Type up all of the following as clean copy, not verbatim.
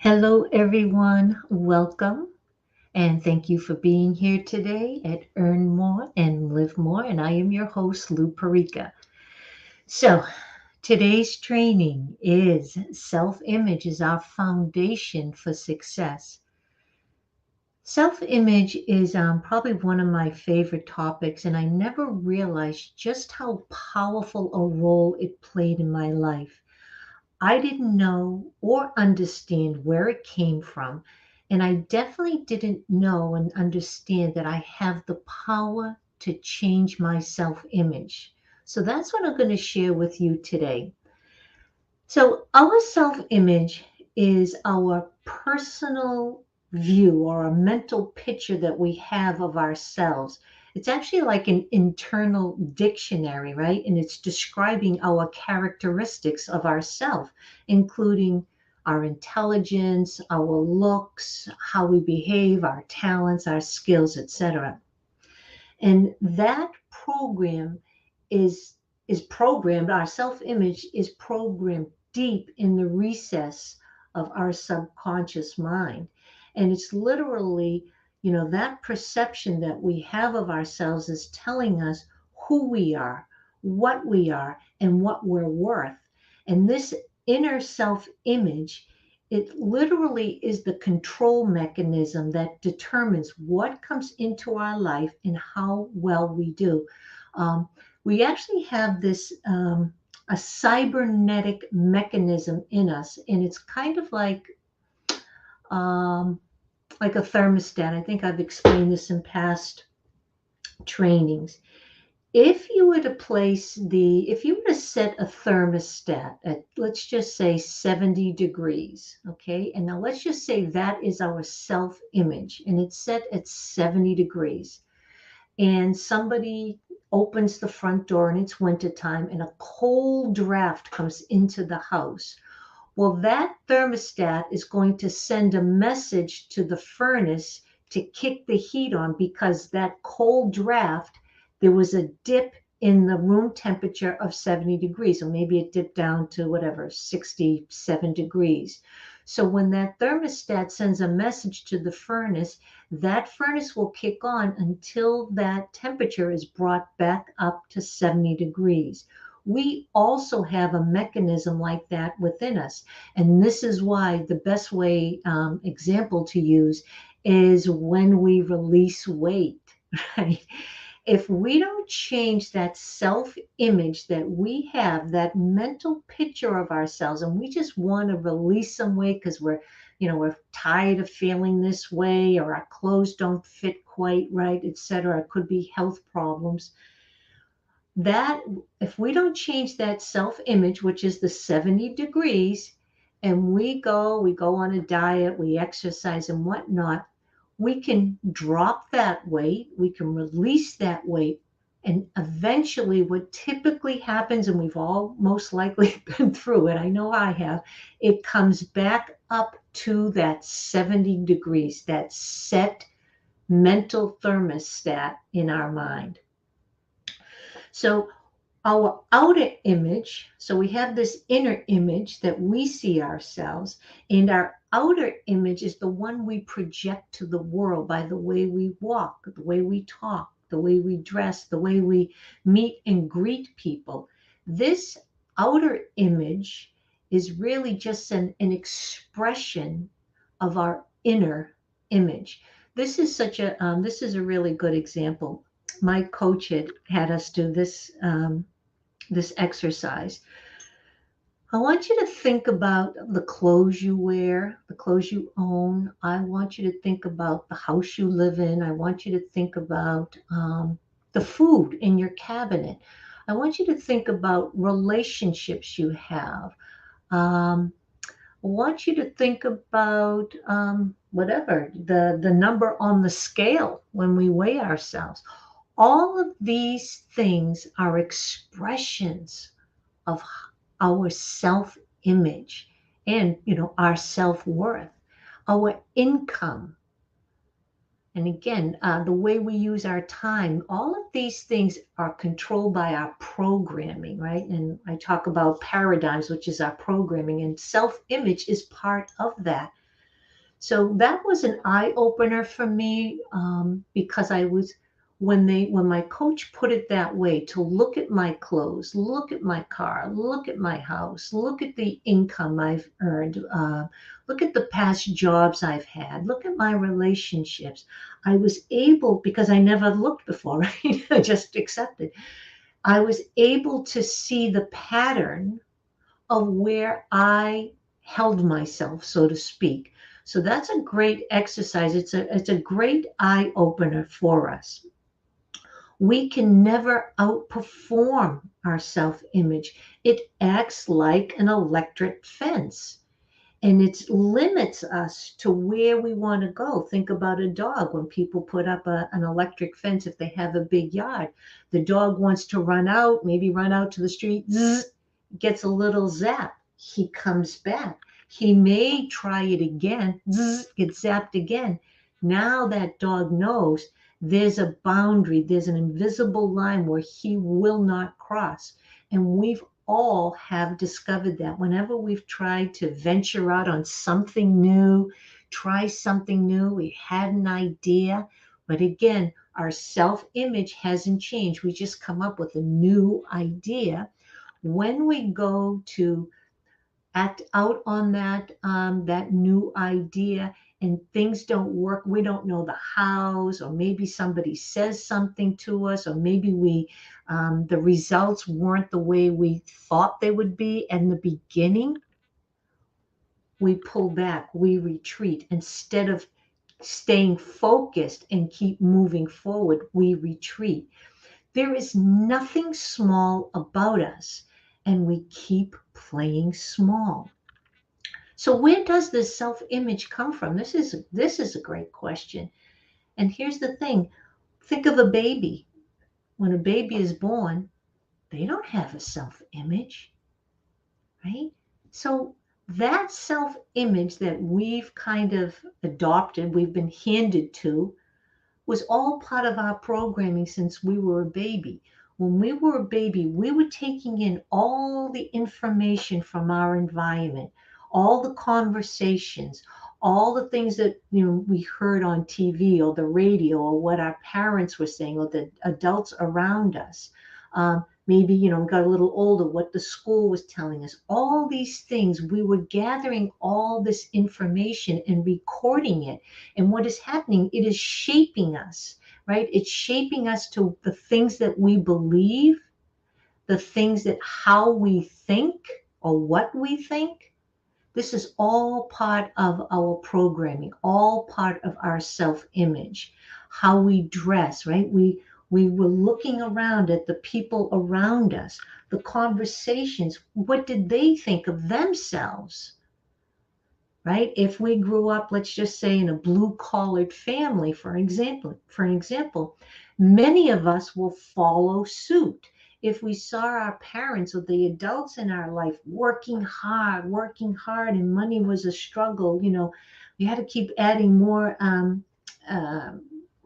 Hello, everyone. Welcome. And thank you for being here today at Earn More and Live More. And I am your host, Lou Perica. So, today's training is self image is our foundation for success. Self image is probably one of my favorite topics, and I never realized just how powerful a role it played in my life. I didn't know or understand where it came from. And I definitely didn't know and understand that I have the power to change my self image. So that's what I'm going to share with you today. So, our self image is our personal view or a mental picture that we have of ourselves. It's actually like an internal dictionary, right? And it's describing our characteristics of ourself, including our intelligence, our looks, how we behave, our talents, our skills, etc. And that program is is programmed, our self-image is programmed deep in the recess of our subconscious mind. And it's literally, that perception that we have of ourselves is telling us who we are, and what we're worth. And this inner self-image, it literally is the control mechanism that determines what comes into our life and how well we do. Um, we actually have this a cybernetic mechanism in us, and it's kind of um, like a thermostat. I think I've explained this in past trainings. If you were to set a thermostat at, let's just say, 70 degrees, okay? And now let's just say that is our self image and it's set at 70 degrees. And somebody opens the front door and it's wintertime and a cold draft comes into the house. Well, that thermostat is going to send a message to the furnace to kick the heat on because that cold draft, there was a dip in the room temperature of 70 degrees, or maybe it dipped down to whatever, 67 degrees. So when that thermostat sends a message to the furnace, that furnace will kick on until that temperature is brought back up to 70 degrees. We also have a mechanism like that within us. And this is why the best way example to use is when we release weight, right? If we don't change that self image that we have, that mental picture of ourselves, and we just want to release some weight because we're tired of feeling this way, or our clothes don't fit quite right, etc. It could be health problems. That if we don't change that self image, which is the 70 degrees, and we go on a diet, we exercise and whatnot, we can drop that weight, we can release that weight. And eventually, what typically happens, and we've all most likely been through it, I know I have, it comes back up to that 70 degrees, that set mental thermostat in our mind. So our outer image, so we have this inner image that we see ourselves, and our outer image is the one we project to the world by the way we walk, the way we talk, the way we dress, the way we meet and greet people. This outer image is really just an expression of our inner image. This is a really good example. My coach had us do this exercise. I want you to think about the clothes you wear, the clothes you own. I want you to think about the house you live in. I want you to think about the food in your cabinet. I want you to think about relationships you have. Um, I want you to think about whatever the number on the scale when we weigh ourselves. All of these things are expressions of our self image and our self worth, our income, and again, the way we use our time. All of these things are controlled by our programming, right? And I talk about paradigms, which is our programming, and self image is part of that. So that was an eye opener for me, because I was when my coach put it that way, to look at my clothes, look at my car, look at my house, look at the income I've earned, look at the past jobs I've had, look at my relationships. I was able, because I never looked before, right? I just accepted. I was able to see the pattern of where I held myself, so to speak. So that's a great exercise. It's a great eye opener for us. We can never outperform our self image. It acts like an electric fence, and it limits us to where we want to go. Think about a dog. When people put up an electric fence, if they have a big yard, the dog wants to run out, maybe run out to the street, zzz, gets a little zap. He comes back. He may try it again, zzz, gets zapped again. Now that dog knows there's a boundary, there's an invisible line where he will not cross. And we've all have discovered that whenever we've tried to venture out on something new, try something new, we had an idea, but again, our self image hasn't changed. We just come up with a new idea. When we go to act out on that new idea and things don't work, we don't know the hows, or maybe somebody says something to us, or maybe the results weren't the way we thought they would be in the beginning. We pull back, we retreat. Instead of staying focused and keep moving forward, we retreat. There is nothing small about us, and we keep playing small. So where does this self-image come from? This is a great question. And here's the thing. Think of a baby. When a baby is born, they don't have a self-image, right? So that self-image that we've kind of adopted, we've been handed to, was all part of our programming since we were a baby. When we were a baby, we were taking in all the information from our environment, all the conversations, all the things that we heard on TV or the radio, or what our parents were saying, or the adults around us. Maybe got a little older, what the school was telling us. All these things, we were gathering all this information and recording it. And what is happening, it is shaping us, right? It's shaping us to the things that we believe, the things that how we think or what we think. This is all part of our programming, all part of our self-image, how we dress, right? We were looking around at the people around us, the conversations. What did they think of themselves? Right? If we grew up, let's just say, in a blue-collared family, for example, many of us will follow suit. If we saw our parents or the adults in our life working hard, and money was a struggle, we had to keep adding uh,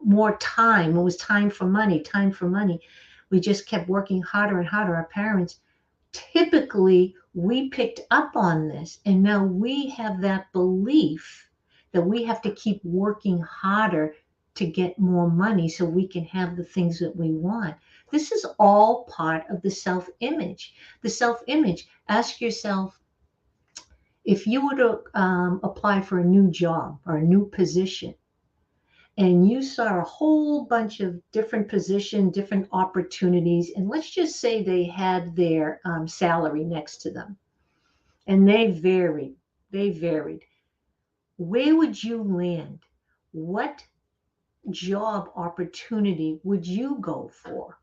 more time. It was time for money, time for money. We just kept working harder and harder. Our parents, typically, we picked up on this, and now we have that belief that we have to keep working harder to get more money so we can have the things that we want. This is all part of the self-image. The self-image, ask yourself, if you were to apply for a new job or a new position, and you saw a whole bunch of different positions, different opportunities, and let's just say they had their salary next to them, and they varied. Where would you land? What job opportunity would you go for,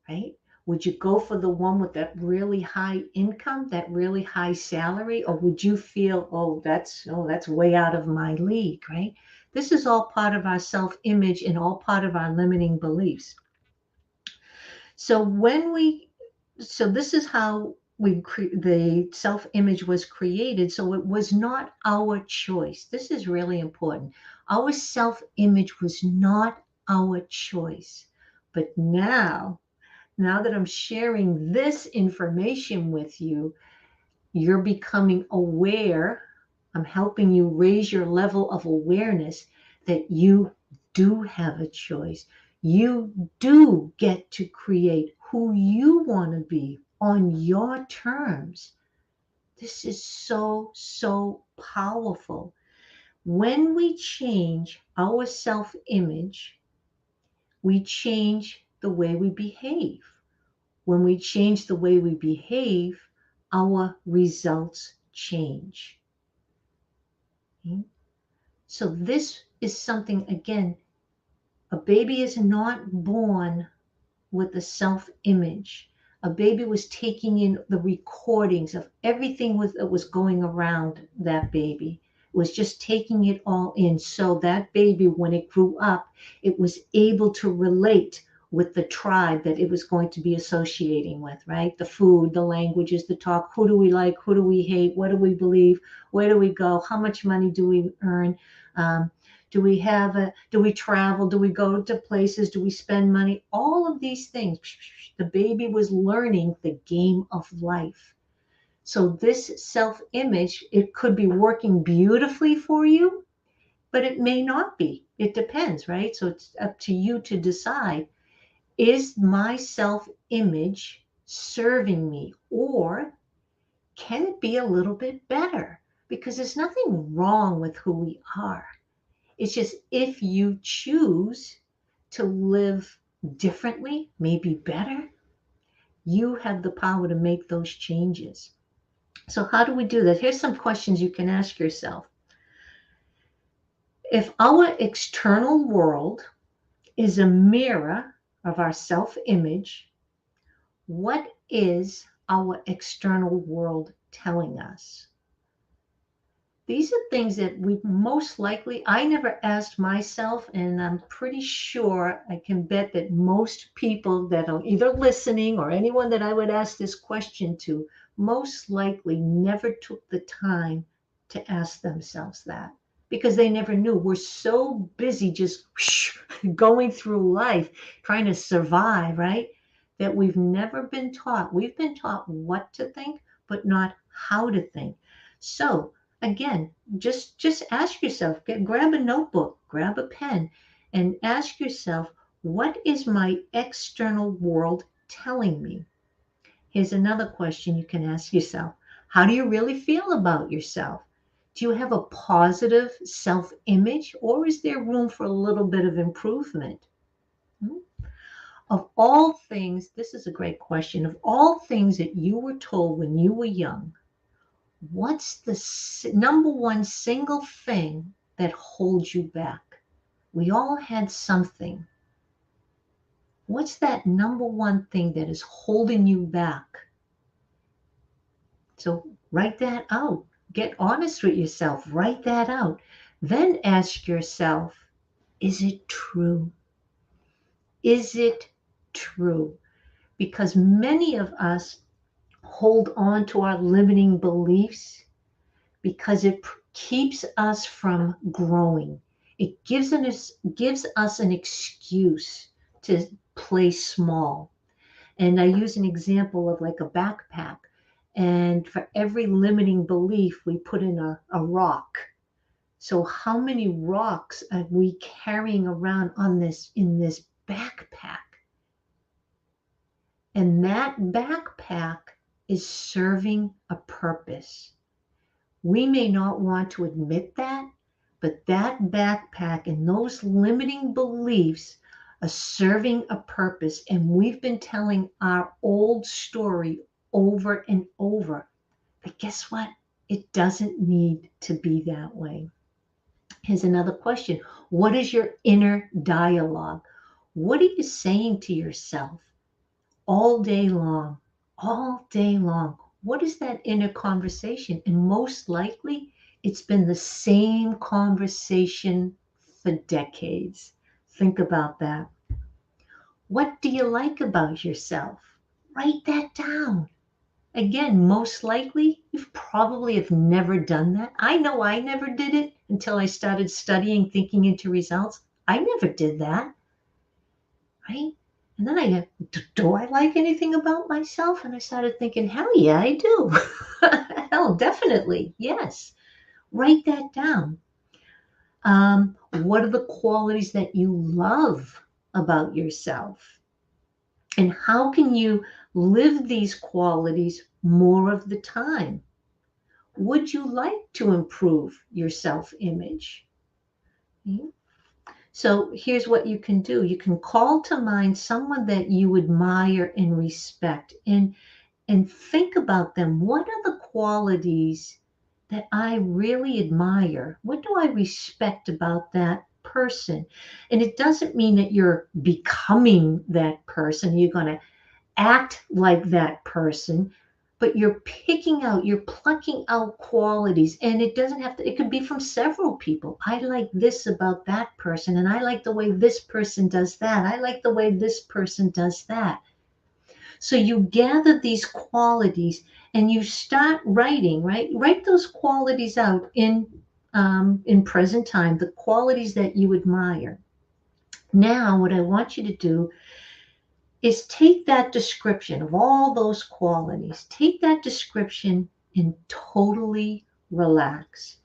right? Would you go for the one with that really high income, that really high salary, or would you feel, that's way out of my league, right? This is all part of our self-image and all part of our limiting beliefs. So this is how the self-image was created. So it was not our choice. This is really important. Our self-image was not our choice. But now that I'm sharing this information with you, you're becoming aware I'm helping you raise your level of awareness that you do have a choice. You do get to create who you want to be on your terms. This is so, so powerful. When we change our self image, we change the way we behave. When we change the way we behave, our results change. Okay? So, this is something, again, a baby is not born with a self image. A baby was taking in the recordings of everything that was going around that baby. It was just taking it all in. So that baby, when it grew up, it was able to relate with the tribe that it was going to be associating with, right? The food, the languages, the talk. Who do we like? Who do we hate? What do we believe? Where do we go? How much money do we earn? Um, do we travel? Do we go to places? Do we spend money? All of these things. The baby was learning the game of life. So this self-image, it could be working beautifully for you, but it may not be. It depends, right? So it's up to you to decide, is my self-image serving me, or can it be a little bit better? Because there's nothing wrong with who we are. It's just if you choose to live differently, maybe better, you have the power to make those changes. So, how do we do that? Here's some questions you can ask yourself. If our external world is a mirror of our self image, what is our external world telling us? These are things that we most likely, I never asked myself, and I'm pretty sure I can bet that most people that are either listening or anyone that I would ask this question to, most likely never took the time to ask themselves that because they never knew. We're so busy just going through life, trying to survive, right? That we've never been taught. We've been taught what to think, but not how to think. So, again, just ask yourself, grab a notebook, grab a pen, and ask yourself, what is my external world telling me? Here's another question you can ask yourself. How do you really feel about yourself? Do you have a positive self-image, or is there room for a little bit of improvement? Hmm? Of all things, this is a great question. Of all things that you were told when you were young, what's the number one single thing that holds you back? We all had something. What's that number one thing that is holding you back? So write that out. Get honest with yourself. Write that out. Then ask yourself, is it true? Is it true? Because many of us hold on to our limiting beliefs because it keeps us from growing. It gives us an excuse to play small. And I use an example of like a backpack. And for every limiting belief, we put in a rock. So how many rocks are we carrying around in this backpack? And that backpack is serving a purpose. We may not want to admit that, but that backpack and those limiting beliefs are serving a purpose. And we've been telling our old story over and over. But guess what? It doesn't need to be that way. Here's another question. What is your inner dialogue? What are you saying to yourself all day long? All day long. What is that inner conversation? And most likely, it's been the same conversation for decades. Think about that. What do you like about yourself? Write that down. Again, most likely, you probably have never done that. I know I never did it until I started studying thinking into results. I never did that, right? And then do I like anything about myself? And I started thinking, hell yeah, I do. Hell, definitely, yes. Write that down. What are the qualities that you love about yourself? And how can you live these qualities more of the time? Would you like to improve your self image? So here's what you can do. You can call to mind someone that you admire and respect, and think about them. What are the qualities that I really admire? What do I respect about that person? And it doesn't mean that you're becoming that person. You're going to act like that person, but you're picking out, you're plucking out qualities. And it doesn't have to, it could be from several people. I like this about that person, and I like the way this person does that. I like the way this person does that. So you gather these qualities and you start writing, right? Write those qualities out in present time, the qualities that you admire. Now, what I want you to do is take that description of all those qualities, take that description and totally relax.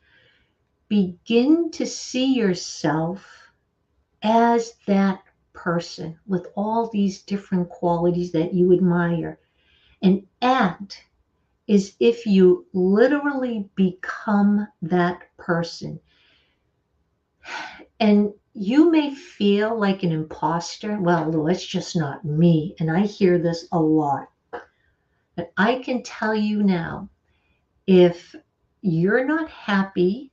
Begin to see yourself as that person with all these different qualities that you admire, and act as if you literally become that person. And you may feel like an imposter. Well, it's just not me. And I hear this a lot. But I can tell you now, if you're not happy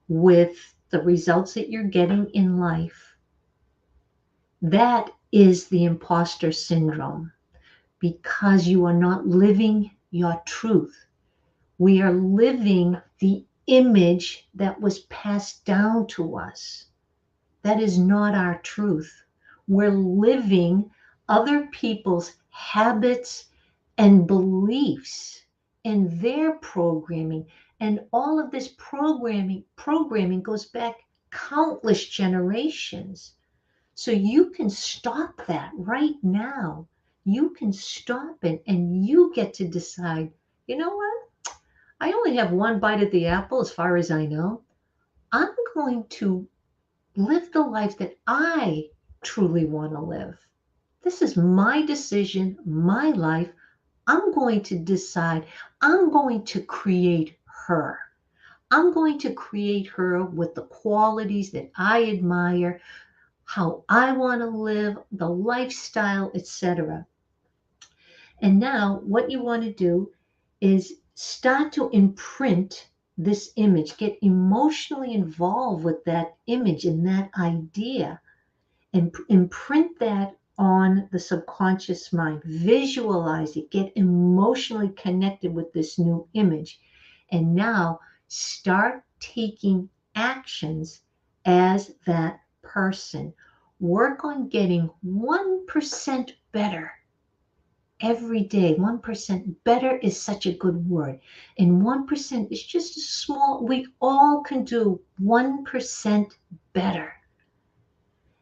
with the results that you're getting in life, that is the imposter syndrome, because you are not living your truth. We are living the image that was passed down to us. That is not our truth. We're living other people's habits and beliefs and their programming. And all of this programming goes back countless generations. So you can stop that right now. You can stop it, and you get to decide, you know what? I only have one bite at the apple as far as I know. I'm going to live the life that I truly want to live. This is my decision, my life. I'm going to decide. I'm going to create her. I'm going to create her with the qualities that I admire, how I want to live, the lifestyle, etc. And now what you want to do is start to imprint this image, get emotionally involved with that image and that idea, and imprint that on the subconscious mind. Visualize it, get emotionally connected with this new image. And now start taking actions as that person. Work on getting 1% better every day. 1% better is such a good word. And 1% is just a small, we all can do 1% better.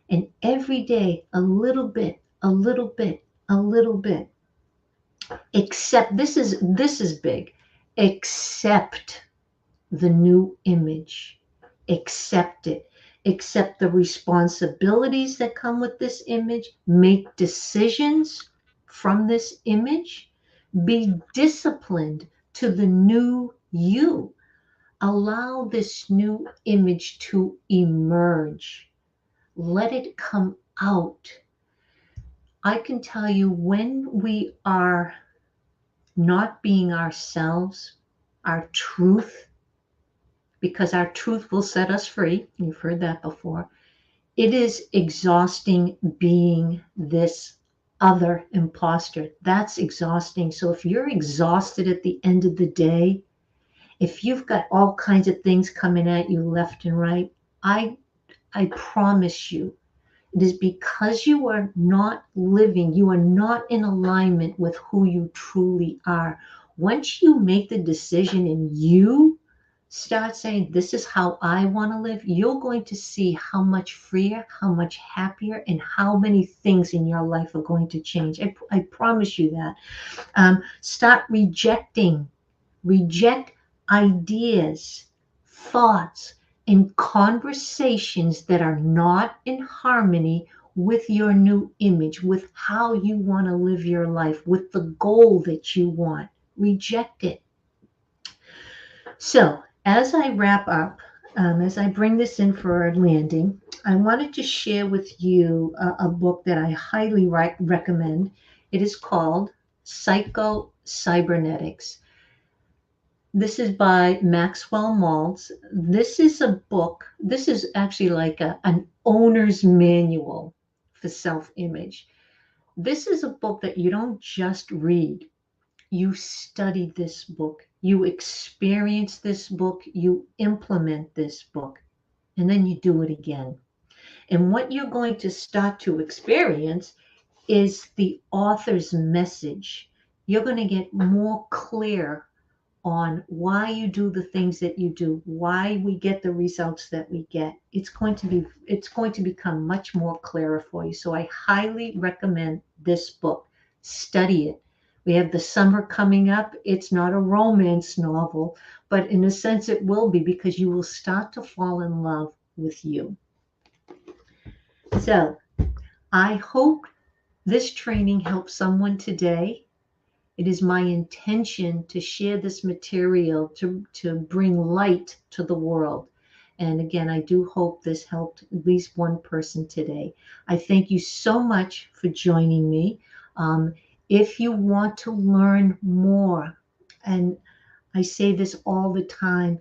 And every day, a little bit, a little bit, a little bit. Except, this is big. Accept the new image. Accept it. Accept the responsibilities that come with this image. Make decisions from this image. Be disciplined to the new you. Allow this new image to emerge. Let it come out. I can tell you, when we are not being ourselves, our truth, because our truth will set us free. You've heard that before. It is exhausting being this other imposter. That's exhausting. So if you're exhausted at the end of the day, if you've got all kinds of things coming at you left and right, I promise you, it is because you are not living, you are not in alignment with who you truly are. Once you make the decision and you start saying, this is how I want to live, you're going to see how much freer, how much happier, and how many things in your life are going to change. I promise you that. Start reject ideas thoughts and conversations that are not in harmony with your new image, with how you want to live your life, with the goal that you want. Reject it. So, as I wrap up, as I bring this in for a landing, I wanted to share with you a book that I highly recommend. It is called Psycho Cybernetics. This is by Maxwell Maltz. This is a book, this is actually like an owner's manual for self image. This is a book that you don't just read, you study this book, you experience this book, you implement this book, and then you do it again. And what you're going to start to experience is the author's message. You're going to get more clear on why you do the things that you do, why we get the results that we get. It's going to become much more clearer for you. So I highly recommend this book. Study it. We have the summer coming up. It's not a romance novel, but in a sense it will be, because you will start to fall in love with you. So I hope this training helps someone today. It is my intention to share this material to bring light to the world. And again, I do hope this helped at least one person today. I thank you so much for joining me. If you want to learn more, and I say this all the time,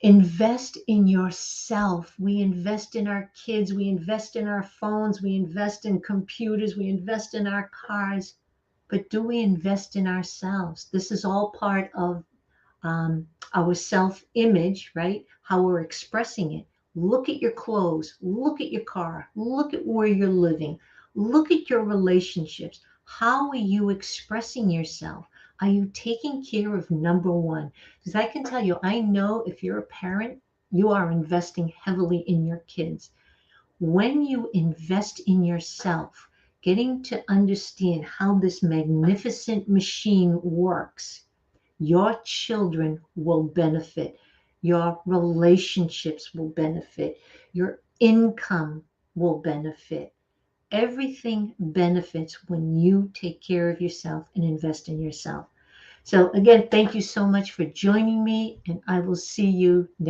invest in yourself. We invest in our kids, we invest in our phones, we invest in computers, we invest in our cars. But do we invest in ourselves? This is all part of our self image, right? How we're expressing it. Look at your clothes, look at your car, look at where you're living, look at your relationships. How are you expressing yourself? Are you taking care of number one? Because I can tell you, I know if you're a parent, you are investing heavily in your kids. When you invest in yourself, getting to understand how this magnificent machine works, your children will benefit. Your relationships will benefit. Your income will benefit. Everything benefits when you take care of yourself and invest in yourself. So again, thank you so much for joining me, and I will see you next